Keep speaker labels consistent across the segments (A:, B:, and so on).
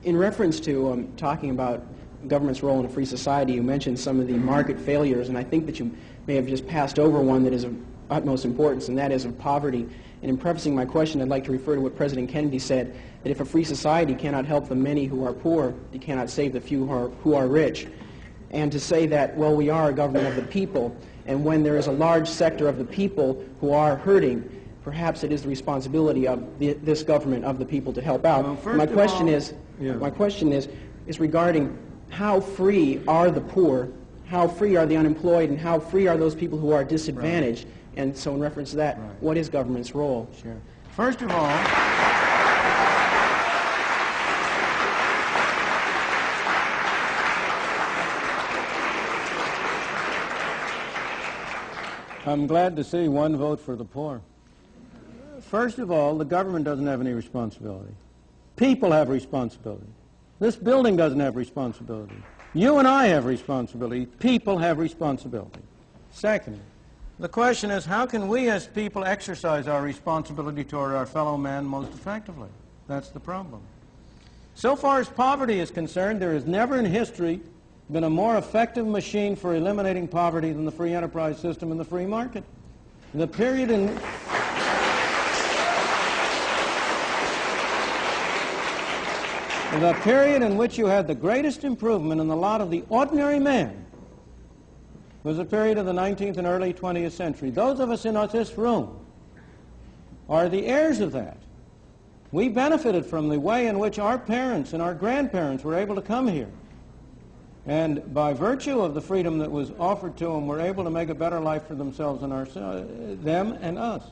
A: In reference to talking about government's role in a free society, you mentioned some of the market failures, and I think that you may have just passed over one that is of utmost importance, and that is of poverty. And in prefacing my question, I'd like to refer to what President Kennedy said, that if a free society cannot help the many who are poor, it cannot save the few who are rich. And to say that, well, we are a government of the people, and when there is a large sector of the people who are hurting, perhaps it is the responsibility of this government of the people to help out.
B: Well,
A: my question is regarding how free are the poor, how free are the unemployed, and how free are those people who are disadvantaged? Right. And so in reference to that, what is government's role?
B: Sure. First of all, I'm glad to see one vote for the poor. First of all, the government doesn't have any responsibility. People have responsibility. This building doesn't have responsibility. You and I have responsibility. People have responsibility. Second, the question is, how can we as people exercise our responsibility toward our fellow man most effectively? That's the problem. So far as poverty is concerned, there has never in history been a more effective machine for eliminating poverty than the free enterprise system and the free market. The period in which you had the greatest improvement in the lot of the ordinary man was the period of the 19th and early 20th century. Those of us in this room are the heirs of that. We benefited from the way in which our parents and our grandparents were able to come here. And by virtue of the freedom that was offered to them, were able to make a better life for themselves and them and us.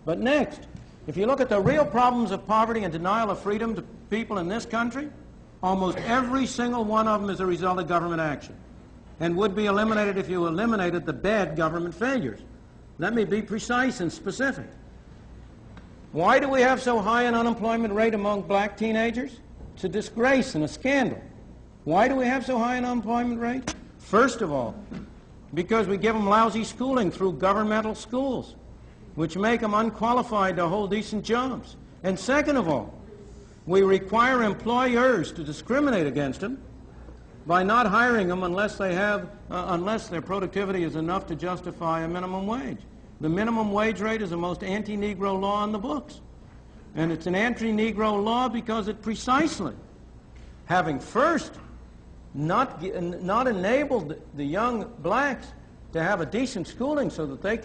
B: But next, if you look at the real problems of poverty and denial of freedom to people in this country, almost every single one of them is a result of government action and would be eliminated if you eliminated the bad government failures. Let me be precise and specific. Why do we have so high an unemployment rate among black teenagers? It's a disgrace and a scandal. Why do we have so high an unemployment rate? First of all, because we give them lousy schooling through governmental schools, which make them unqualified to hold decent jobs. And second of all, we require employers to discriminate against them by not hiring them unless their productivity is enough to justify a minimum wage. The minimum wage rate is the most anti-Negro law on the books. And it's an anti-Negro law because it precisely, having first not enabled the young blacks to have a decent schooling so that they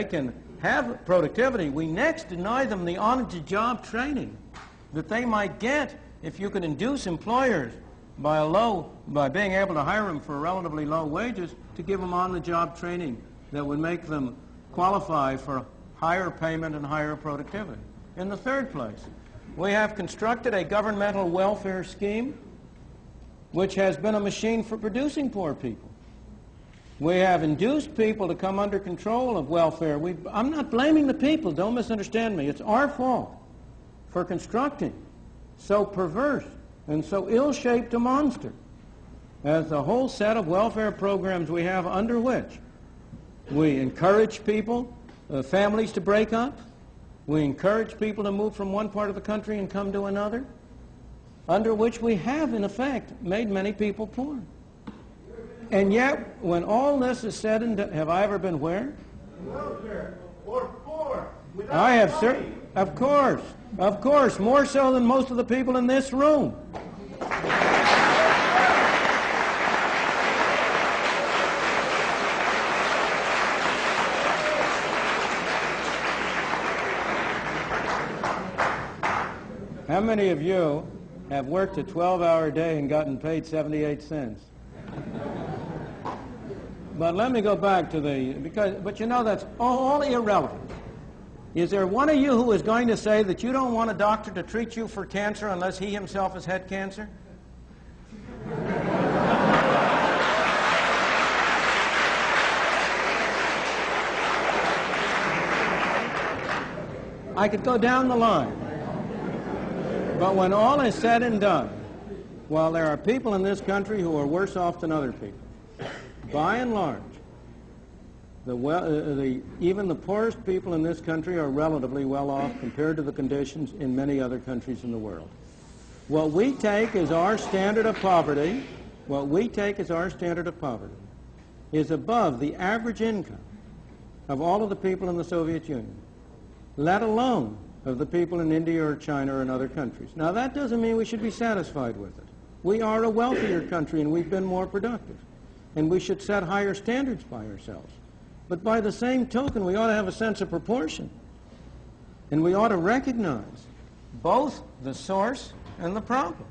B: can have productivity, we next deny them the on-the-job training that they might get if you could induce employers by being able to hire them for relatively low wages to give them on-the-job training that would make them qualify for higher payment and higher productivity. In the third place, we have constructed a governmental welfare scheme which has been a machine for producing poor people. We have induced people to come under control of welfare. I'm not blaming the people, don't misunderstand me. It's our fault for constructing so perverse and so ill-shaped a monster as the whole set of welfare programs we have, under which we encourage people, families to break up. We encourage people to move from one part of the country and come to another, under which we have, in effect, made many people poor. And yet, when all this is said and done, have I ever been where?
C: Welfare or poor.
B: I have, sir. Of course, more so than most of the people in this room. How many of you have worked a 12-hour day and gotten paid 78 cents? But let me go back to but you know that's all irrelevant. Is there one of you who is going to say that you don't want a doctor to treat you for cancer unless he himself has had cancer? I could go down the line. But when all is said and done, while there are people in this country who are worse off than other people, by and large, even the poorest people in this country are relatively well off compared to the conditions in many other countries in the world. What we take as our standard of poverty, is above the average income of all of the people in the Soviet Union, let alone of the people in India or China or in other countries. Now, that doesn't mean we should be satisfied with it. We are a wealthier country and we've been more productive, and we should set higher standards by ourselves. But by the same token, we ought to have a sense of proportion, and we ought to recognize both the source and the problem.